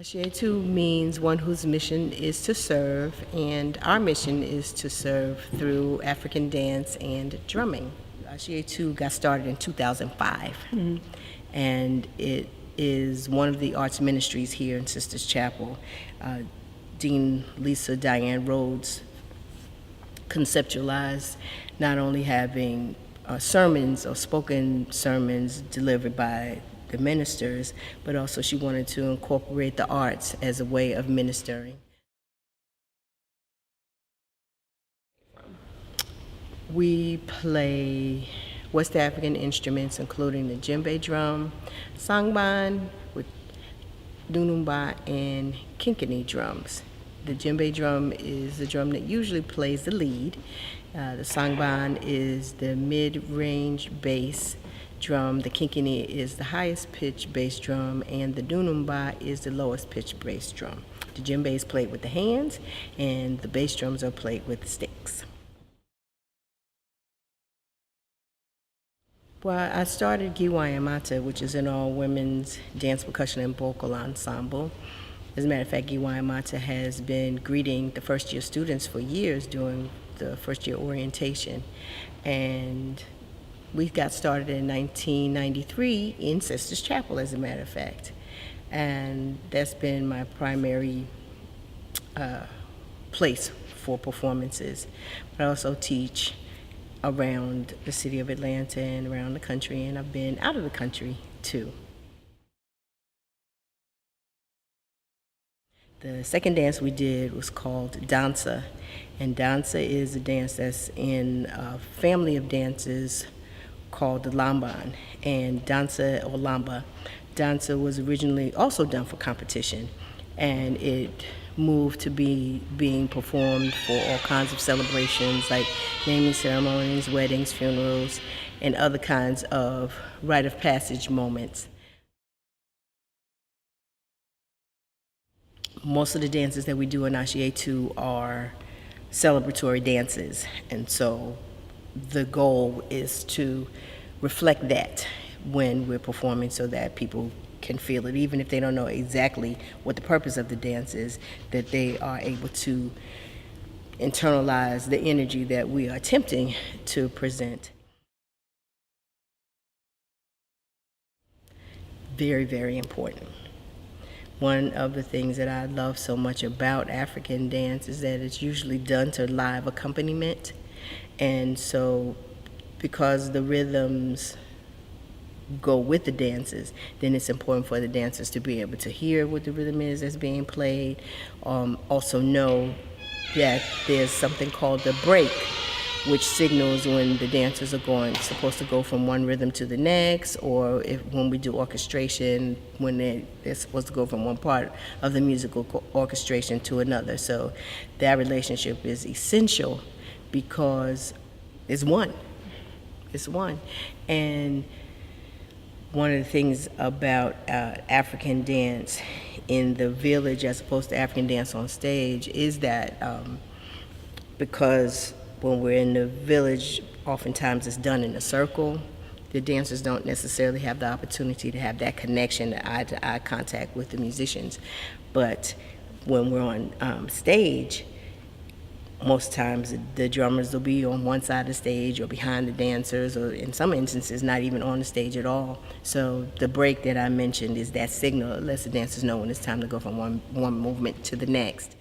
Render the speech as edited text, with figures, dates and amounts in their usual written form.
Ashietu means one whose mission is to serve, and our mission is to serve through African dance and drumming. Ashietu got started in 2005, and it is one of the arts ministries here in Sisters Chapel. Dean Lisa Diane Rhodes conceptualized not only having sermons or spoken sermons delivered by the ministers, but also she wanted to incorporate the arts as a way of ministering. We play West African instruments, including the djembe drum, sangban, with dunumba, and kinkani drums. The djembe drum is the drum that usually plays the lead. The sangban is the mid-range bass drum. The kinkani is the highest pitch bass drum, and the dunumba is the lowest pitch bass drum. The djembe is played with the hands, and the bass drums are played with sticks. Well, I started Giwayamata, which is an all-women's dance, percussion, and vocal ensemble. As a matter of fact, Giwayamata has been greeting the first-year students for years during the first-year orientation. And we got started in 1993 in Sisters Chapel, as a matter of fact. And that's been my primary place for performances. But I also teach around the city of Atlanta and around the country, and I've been out of the country too. The second dance we did was called Danza, and Danza is a dance that's in a family of dances called the Lamban. And Danza or Lamba, Danza was originally also done for competition, and it moved to being performed for all kinds of celebrations like naming ceremonies, weddings, funerals, and other kinds of rite of passage moments. Most of the dances that we do in Ashietu are celebratory dances, and so the goal is to reflect that when we're performing so that people can feel it, even if they don't know exactly what the purpose of the dance is, that they are able to internalize the energy that we are attempting to present. Very, very important. One of the things that I love so much about African dance is that it's usually done to live accompaniment. And so because the rhythms go with the dances, then it's important for the dancers to be able to hear what the rhythm is that's being played. Also know that there's something called the break, which signals when the dancers are supposed to go from one rhythm to the next, or when we do orchestration, when they're supposed to go from one part of the musical orchestration to another. So that relationship is essential because it's one. It's one. And one of the things about African dance in the village as opposed to African dance on stage is that because when we're in the village, oftentimes it's done in a circle. The dancers don't necessarily have the opportunity to have that connection, the eye-to-eye contact with the musicians. But when we're on stage, most times the drummers will be on one side of the stage or behind the dancers, or in some instances not even on the stage at all. So the break that I mentioned is that signal. It lets the dancers know when it's time to go from one movement to the next.